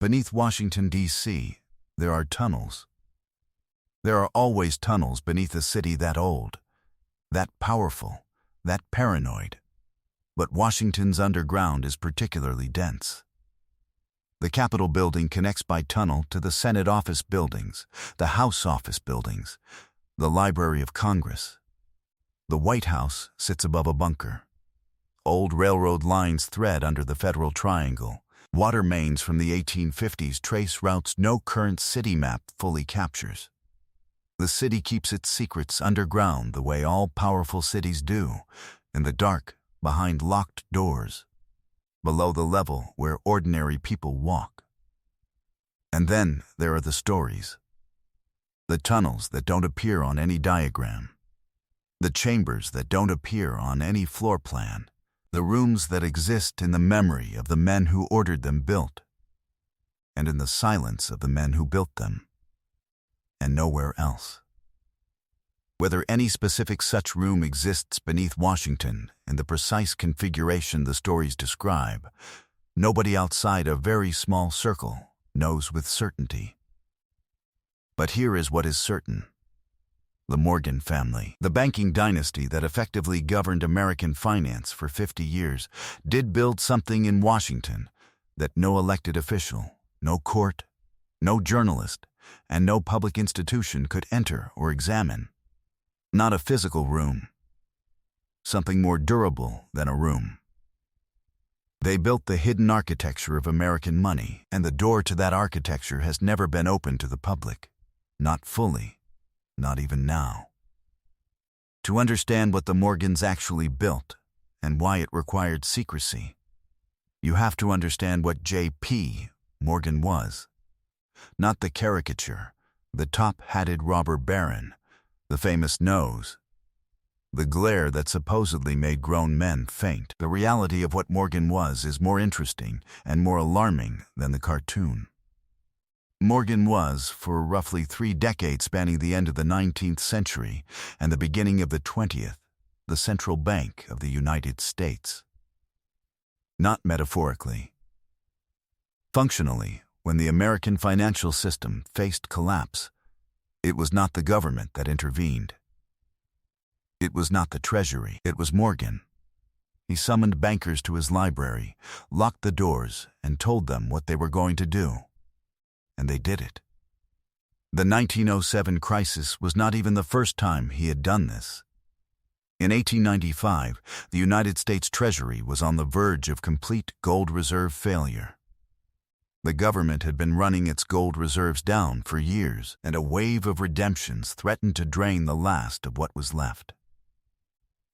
Beneath Washington, D.C., there are tunnels. There are always tunnels beneath a city that old, that powerful, that paranoid. But Washington's underground is particularly dense. The Capitol building connects by tunnel to the Senate office buildings, the House office buildings, the Library of Congress. The White House sits above a bunker. Old railroad lines thread under the Federal Triangle. Water mains from the 1850s trace routes no current city map fully captures. The city keeps its secrets underground the way all powerful cities do, in the dark, behind locked doors, below the level where ordinary people walk. And then there are the stories. The tunnels that don't appear on any diagram. The chambers that don't appear on any floor plan. The rooms that exist in the memory of the men who ordered them built, and in the silence of the men who built them, and nowhere else. Whether any specific such room exists beneath Washington in the precise configuration the stories describe, nobody outside a very small circle knows with certainty. But here is what is certain. The Morgan family, the banking dynasty that effectively governed American finance for 50 years, did build something in Washington that no elected official, no court, no journalist, and no public institution could enter or examine. Not a physical room. Something more durable than a room. They built the hidden architecture of American money, and the door to that architecture has never been open to the public. Not fully. Not even now. To understand what the Morgans actually built and why it required secrecy, you have to understand what J.P. Morgan was. Not the caricature, the top-hatted robber baron, the famous nose, the glare that supposedly made grown men faint. The reality of what Morgan was is more interesting and more alarming than the cartoon. Morgan was, for roughly 3 decades spanning the end of the 19th century and the beginning of the 20th, the central bank of the United States. Not metaphorically. Functionally, when the American financial system faced collapse, it was not the government that intervened. It was not the Treasury. It was Morgan. He summoned bankers to his library, locked the doors, and told them what they were going to do. And they did it. The 1907 crisis was not even the first time he had done this. In 1895, the United States Treasury was on the verge of complete gold reserve failure. The government had been running its gold reserves down for years, and a wave of redemptions threatened to drain the last of what was left.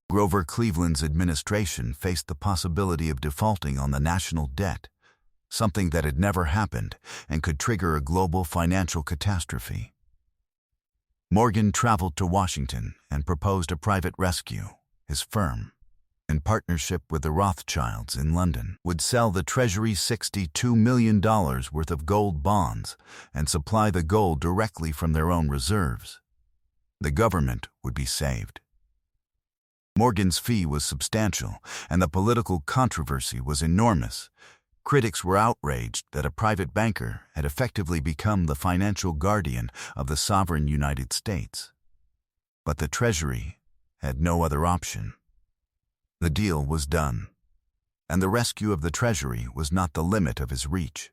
Grover Cleveland's administration faced the possibility of defaulting on the national debt, something that had never happened and could trigger a global financial catastrophe. Morgan traveled to Washington and proposed a private rescue. His firm, in partnership with the Rothschilds in London, would sell the Treasury $62 million worth of gold bonds and supply the gold directly from their own reserves. The government would be saved. Morgan's fee was substantial, and the political controversy was enormous. Critics were outraged that a private banker had effectively become the financial guardian of the sovereign United States. But the Treasury had no other option. The deal was done, and the rescue of the Treasury was not the limit of his reach.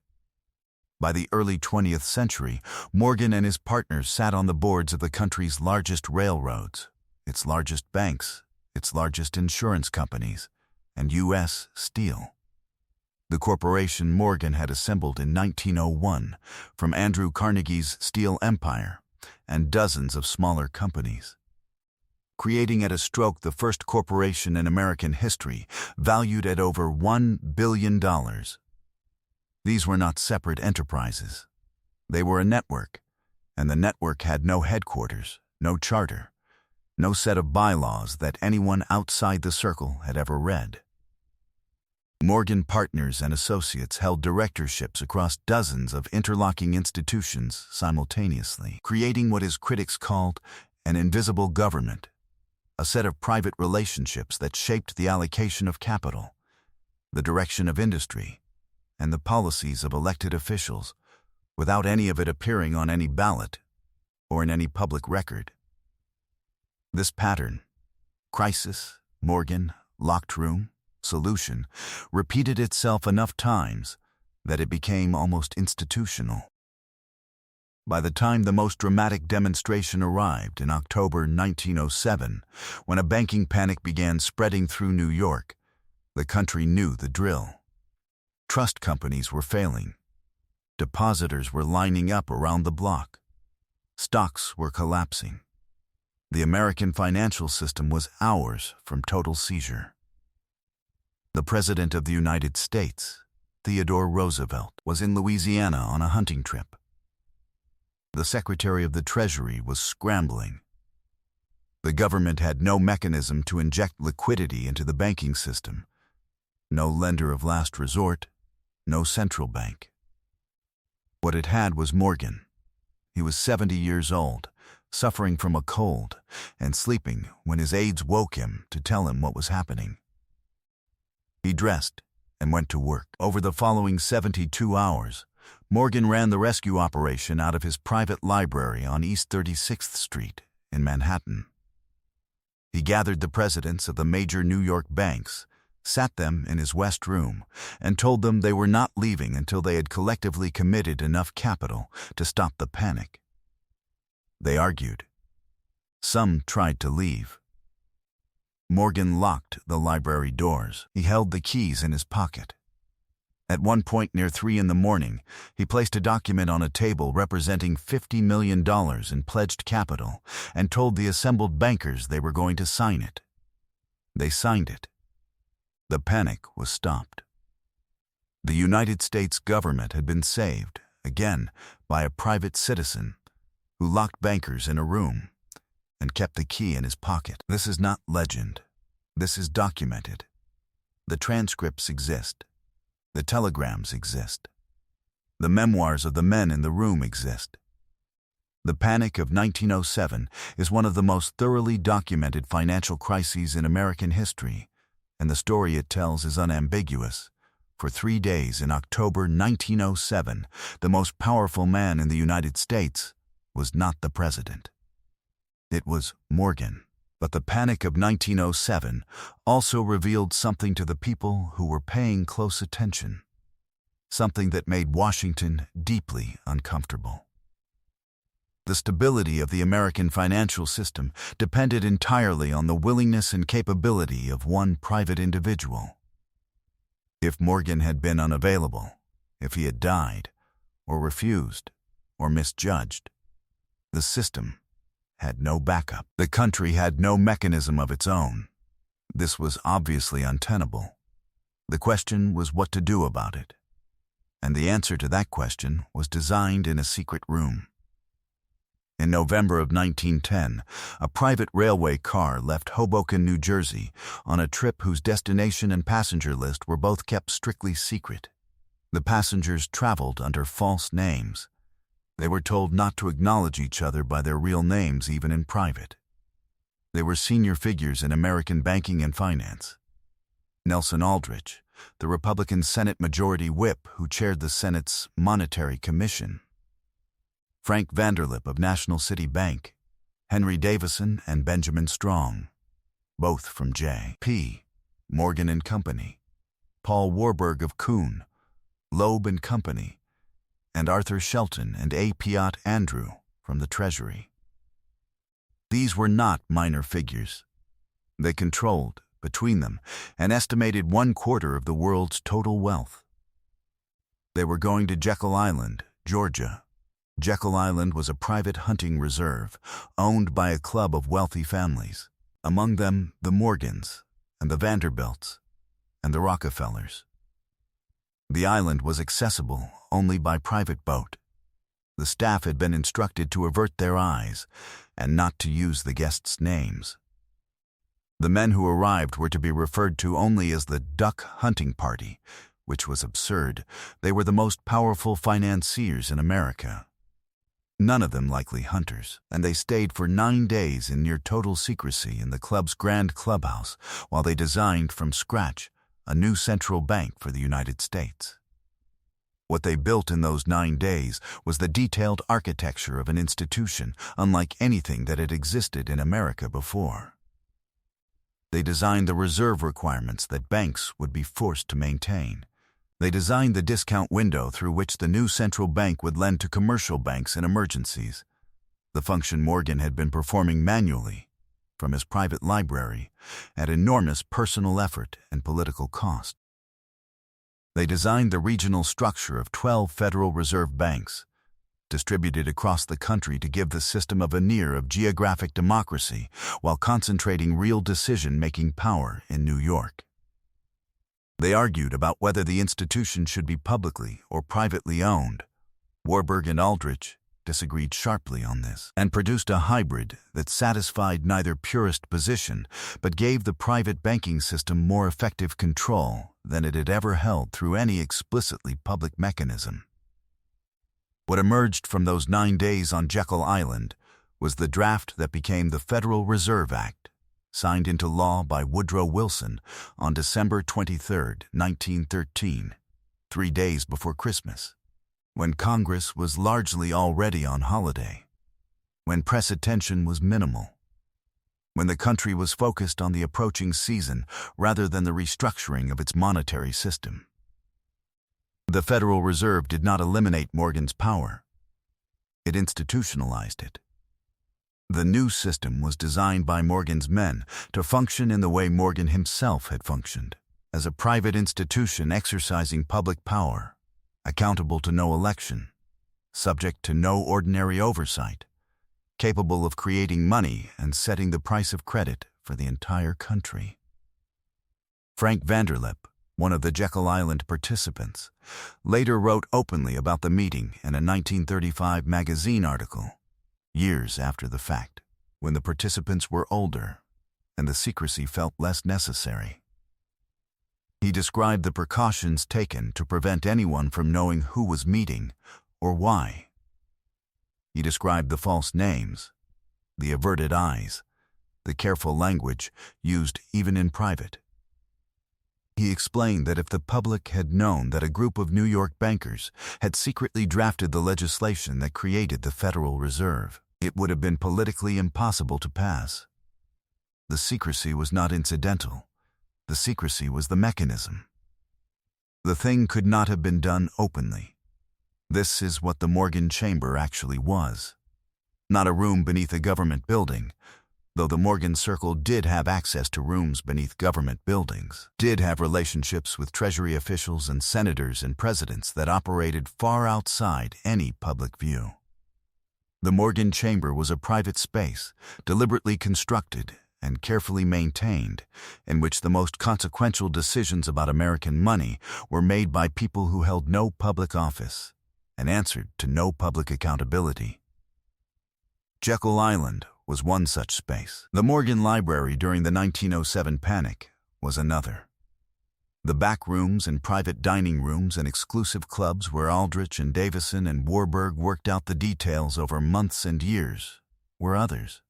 By the early 20th century, Morgan and his partners sat on the boards of the country's largest railroads, its largest banks, its largest insurance companies, and U.S. Steel. The corporation Morgan had assembled in 1901 from Andrew Carnegie's Steel Empire and dozens of smaller companies, creating at a stroke the first corporation in American history valued at over $1 billion. These were not separate enterprises. They were a network, and the network had no headquarters, no charter, no set of bylaws that anyone outside the circle had ever read. Morgan Partners and Associates held directorships across dozens of interlocking institutions simultaneously, creating what his critics called an invisible government, a set of private relationships that shaped the allocation of capital, the direction of industry, and the policies of elected officials, without any of it appearing on any ballot or in any public record. This pattern, crisis, Morgan, locked room, solution, repeated itself enough times that it became almost institutional. By the time the most dramatic demonstration arrived in October 1907, when a banking panic began spreading through New York, the country knew the drill. Trust companies were failing. Depositors were lining up around the block. Stocks were collapsing. The American financial system was hours from total seizure. The President of the United States, Theodore Roosevelt, was in Louisiana on a hunting trip. The Secretary of the Treasury was scrambling. The government had no mechanism to inject liquidity into the banking system. No lender of last resort, no central bank. What it had was Morgan. He was 70 years old, suffering from a cold, and sleeping when his aides woke him to tell him what was happening. He dressed and went to work. Over the following 72 hours, Morgan ran the rescue operation out of his private library on East 36th Street in Manhattan. He gathered the presidents of the major New York banks, sat them in his West Room, and told them they were not leaving until they had collectively committed enough capital to stop the panic. They argued. Some tried to leave. Morgan locked the library doors. He held the keys in his pocket. At one point near 3 a.m, he placed a document on a table representing $50 million in pledged capital and told the assembled bankers they were going to sign it. They signed it. The panic was stopped. The United States government had been saved, again, by a private citizen who locked bankers in a room and kept the key in his pocket. This is not legend. This is documented. The transcripts exist. The telegrams exist. The memoirs of the men in the room exist. The Panic of 1907 is one of the most thoroughly documented financial crises in American history, and the story it tells is unambiguous. For 3 days in October 1907, the most powerful man in the United States was not the president. It was Morgan. But the Panic of 1907 also revealed something to the people who were paying close attention, something that made Washington deeply uncomfortable. The stability of the American financial system depended entirely on the willingness and capability of one private individual. If Morgan had been unavailable, if he had died, or refused, or misjudged, the system had no backup. The country had no mechanism of its own. This was obviously untenable. The question was what to do about it. And the answer to that question was designed in a secret room. In November of 1910, a private railway car left Hoboken, New Jersey, on a trip whose destination and passenger list were both kept strictly secret. The passengers traveled under false names. They were told not to acknowledge each other by their real names even in private. They were senior figures in American banking and finance. Nelson Aldrich, the Republican Senate Majority Whip who chaired the Senate's Monetary Commission. Frank Vanderlip of National City Bank, Henry Davison and Benjamin Strong, both from J.P. Morgan and Company, Paul Warburg of Kuhn, Loeb and Company, and Arthur Shelton and A. Piatt Andrew from the Treasury. These were not minor figures. They controlled, between them, an estimated 1/4 of the world's total wealth. They were going to Jekyll Island, Georgia. Jekyll Island was a private hunting reserve owned by a club of wealthy families, among them the Morgans and the Vanderbilts and the Rockefellers. The island was accessible only by private boat. The staff had been instructed to avert their eyes and not to use the guests' names. The men who arrived were to be referred to only as the Duck Hunting Party, which was absurd. They were the most powerful financiers in America. None of them likely hunters, and they stayed for 9 days in near total secrecy in the club's grand clubhouse while they designed from scratch a new central bank for the United States. What they built in those 9 days was the detailed architecture of an institution unlike anything that had existed in America before. They designed the reserve requirements that banks would be forced to maintain. They designed the discount window through which the new central bank would lend to commercial banks in emergencies, the function Morgan had been performing manually, from his private library, at enormous personal effort and political cost. They designed the regional structure of 12 Federal Reserve banks, distributed across the country to give the system a veneer of geographic democracy while concentrating real decision-making power in New York. They argued about whether the institution should be publicly or privately owned. Warburg and Aldrich disagreed sharply on this and produced a hybrid that satisfied neither purist position but gave the private banking system more effective control than it had ever held through any explicitly public mechanism. What emerged from those 9 days on Jekyll Island was the draft that became the Federal Reserve Act, signed into law by Woodrow Wilson on December 23, 1913, 3 days before Christmas, when Congress was largely already on holiday, when press attention was minimal, when the country was focused on the approaching season rather than the restructuring of its monetary system. The Federal Reserve did not eliminate Morgan's power. It institutionalized it. The new system was designed by Morgan's men to function in the way Morgan himself had functioned, as a private institution exercising public power, accountable to no election, subject to no ordinary oversight, capable of creating money and setting the price of credit for the entire country. Frank Vanderlip, one of the Jekyll Island participants, later wrote openly about the meeting in a 1935 magazine article, years after the fact, when the participants were older and the secrecy felt less necessary. He described the precautions taken to prevent anyone from knowing who was meeting or why. He described the false names, the averted eyes, the careful language used even in private. He explained that if the public had known that a group of New York bankers had secretly drafted the legislation that created the Federal Reserve, it would have been politically impossible to pass. The secrecy was not incidental. The secrecy was the mechanism. The thing could not have been done openly. This is what the Morgan Chamber actually was. Not a room beneath a government building, though the Morgan Circle did have access to rooms beneath government buildings, did have relationships with Treasury officials and senators and presidents that operated far outside any public view. The Morgan Chamber was a private space, deliberately constructed and carefully maintained, in which the most consequential decisions about American money were made by people who held no public office and answered to no public accountability. Jekyll Island was one such space. The Morgan Library during the 1907 panic was another. The back rooms and private dining rooms and exclusive clubs where Aldrich and Davison and Warburg worked out the details over months and years were others.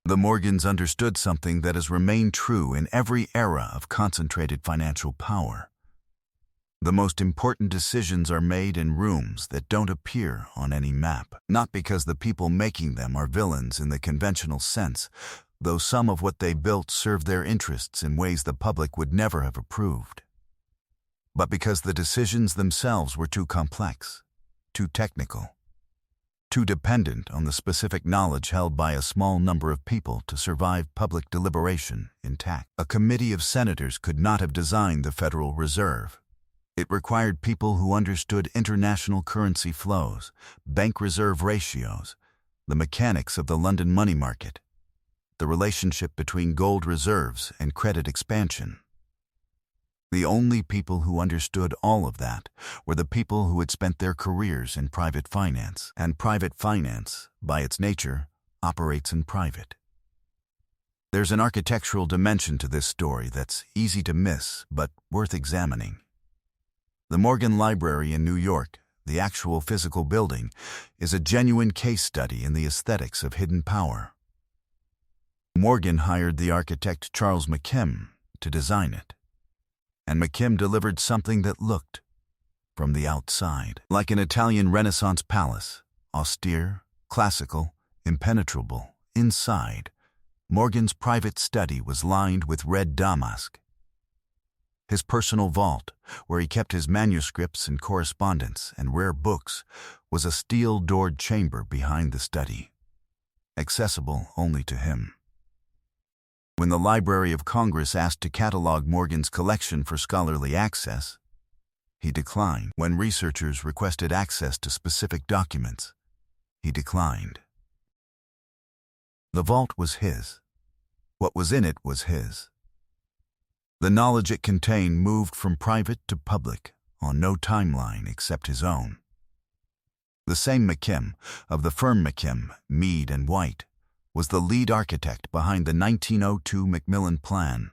The Morgans understood something that has remained true in every era of concentrated financial power. The most important decisions are made in rooms that don't appear on any map, not because the people making them are villains in the conventional sense, though some of what they built served their interests in ways the public would never have approved, but because the decisions themselves were too complex, too technical, too dependent on the specific knowledge held by a small number of people to survive public deliberation intact. A committee of senators could not have designed the Federal Reserve. It required people who understood international currency flows, bank reserve ratios, the mechanics of the London money market, the relationship between gold reserves and credit expansion. The only people who understood all of that were the people who had spent their careers in private finance, and private finance, by its nature, operates in private. There's an architectural dimension to this story that's easy to miss but worth examining. The Morgan Library in New York, the actual physical building, is a genuine case study in the aesthetics of hidden power. Morgan hired the architect Charles McKim to design it, and McKim delivered something that looked, from the outside. Like an Italian Renaissance palace, austere, classical, impenetrable, inside, Morgan's private study was lined with red damask. His personal vault, where he kept his manuscripts and correspondence and rare books, was a steel-doored chamber behind the study, accessible only to him. When the Library of Congress asked to catalog Morgan's collection for scholarly access, he declined. When researchers requested access to specific documents, he declined. The vault was his. What was in it was his. The knowledge it contained moved from private to public on no timeline except his own. The same McKim, of the firm McKim, Mead and White, was the lead architect behind the 1902 Macmillan Plan,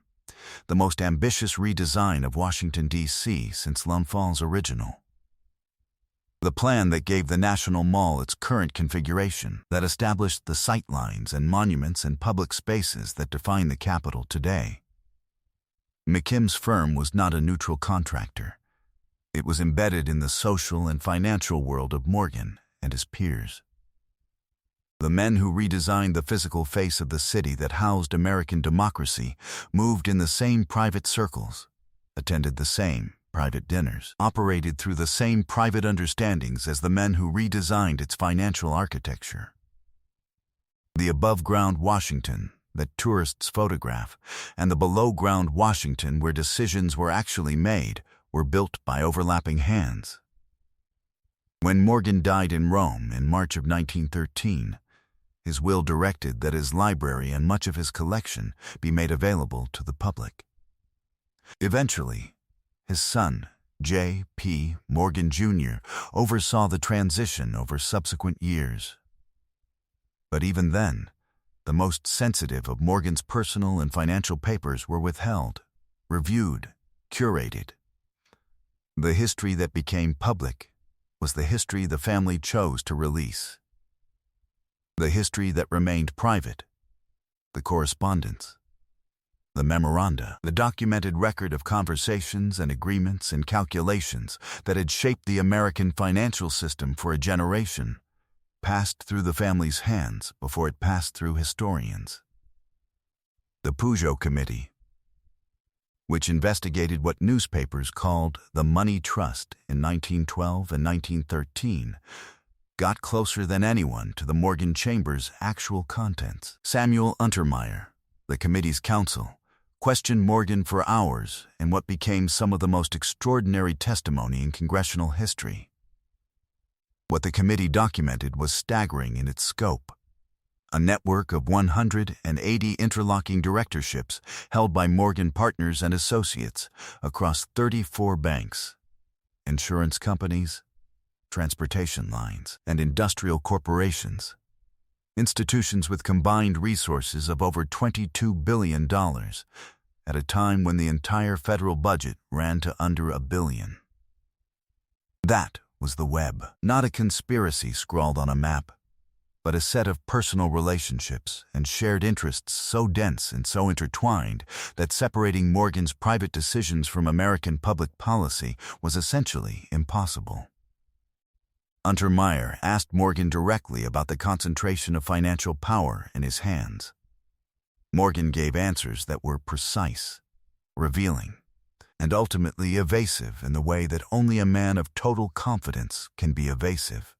the most ambitious redesign of Washington, D.C. since L'Enfant's original. The plan that gave the National Mall its current configuration, that established the sightlines and monuments and public spaces that define the capital today. McKim's firm was not a neutral contractor. It was embedded in the social and financial world of Morgan and his peers. The men who redesigned the physical face of the city that housed American democracy moved in the same private circles, attended the same private dinners, operated through the same private understandings as the men who redesigned its financial architecture. The above-ground Washington that tourists photograph and the below-ground Washington where decisions were actually made were built by overlapping hands. When Morgan died in Rome in March of 1913, his will directed that his library and much of his collection be made available to the public. Eventually, his son, J. P. Morgan, Jr., oversaw the transition over subsequent years. But even then, the most sensitive of Morgan's personal and financial papers were withheld, reviewed, curated. The history that became public was the history the family chose to release. The history that remained private, the correspondence, the memoranda, the documented record of conversations and agreements and calculations that had shaped the American financial system for a generation, passed through the family's hands before it passed through historians. The Peugeot Committee, which investigated what newspapers called the Money Trust in 1912 and 1913, got closer than anyone to the Morgan Chamber's actual contents. Samuel Untermeyer, the committee's counsel, questioned Morgan for hours in what became some of the most extraordinary testimony in congressional history. What the committee documented was staggering in its scope. A network of 180 interlocking directorships held by Morgan Partners and Associates across 34 banks, insurance companies, transportation lines, and industrial corporations, institutions with combined resources of over $22 billion, at a time when the entire federal budget ran to under $1 billion. That was the web, not a conspiracy scrawled on a map, but a set of personal relationships and shared interests so dense and so intertwined that separating Morgan's private decisions from American public policy was essentially impossible. Untermeyer asked Morgan directly about the concentration of financial power in his hands. Morgan gave answers that were precise, revealing, and ultimately evasive in the way that only a man of total confidence can be evasive.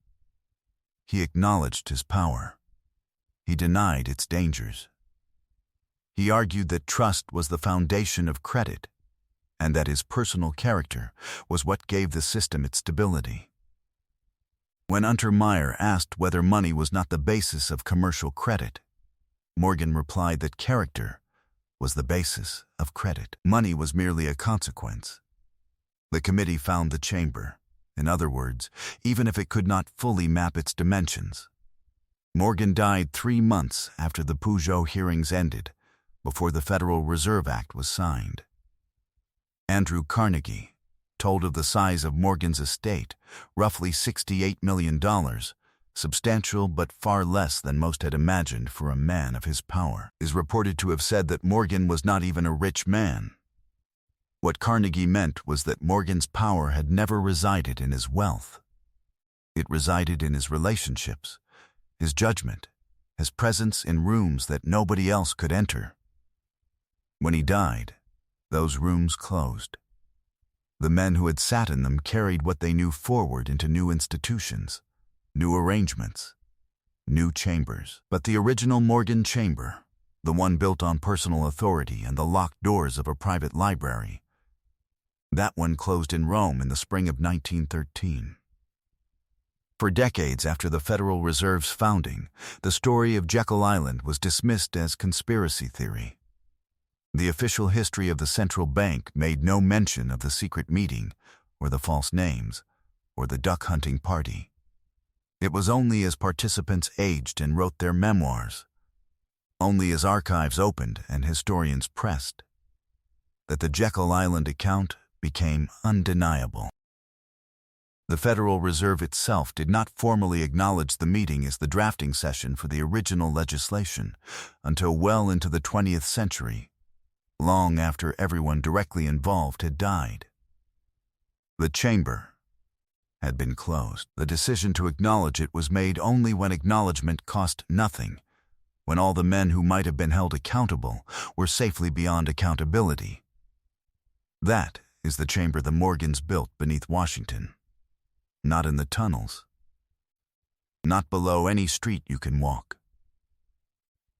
He acknowledged his power. He denied its dangers. He argued that trust was the foundation of credit, and that his personal character was what gave the system its stability. When Untermeyer asked whether money was not the basis of commercial credit, Morgan replied that character was the basis of credit. Money was merely a consequence. The committee found the chamber. In other words, even if it could not fully map its dimensions. Morgan died 3 months after the Peugeot hearings ended, before the Federal Reserve Act was signed. Andrew Carnegie told of the size of Morgan's estate, roughly $68 million, substantial but far less than most had imagined for a man of his power. Is reported to have said that Morgan was not even a rich man. What Carnegie meant was that Morgan's power had never resided in his wealth. It resided in his relationships, his judgment, his presence in rooms that nobody else could enter. When he died, those rooms closed. The men who had sat in them carried what they knew forward into new institutions, new arrangements, new chambers. But the original Morgan chamber, the one built on personal authority and the locked doors of a private library, that one closed in Rome in the spring of 1913. For decades after the Federal Reserve's founding, the story of Jekyll Island was dismissed as conspiracy theory. The official history of the central bank made no mention of the secret meeting, or the false names, or the duck-hunting party. It was only as participants aged and wrote their memoirs, only as archives opened and historians pressed, that the Jekyll Island account became undeniable. The Federal Reserve itself did not formally acknowledge the meeting as the drafting session for the original legislation until well into the 20th century, long after everyone directly involved had died. The chamber had been closed. The decision to acknowledge it was made only when acknowledgement cost nothing, when all the men who might have been held accountable were safely beyond accountability. That is the chamber the Morgans built beneath Washington. Not in the tunnels. Not below any street you can walk.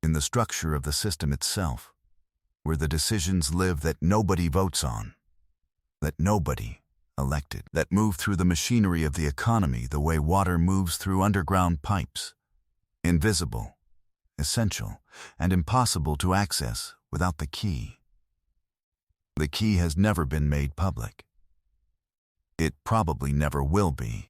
In the structure of the system itself, where the decisions live that nobody votes on, that nobody elected, that move through the machinery of the economy the way water moves through underground pipes, invisible, essential, and impossible to access without the key. The key has never been made public. It probably never will be.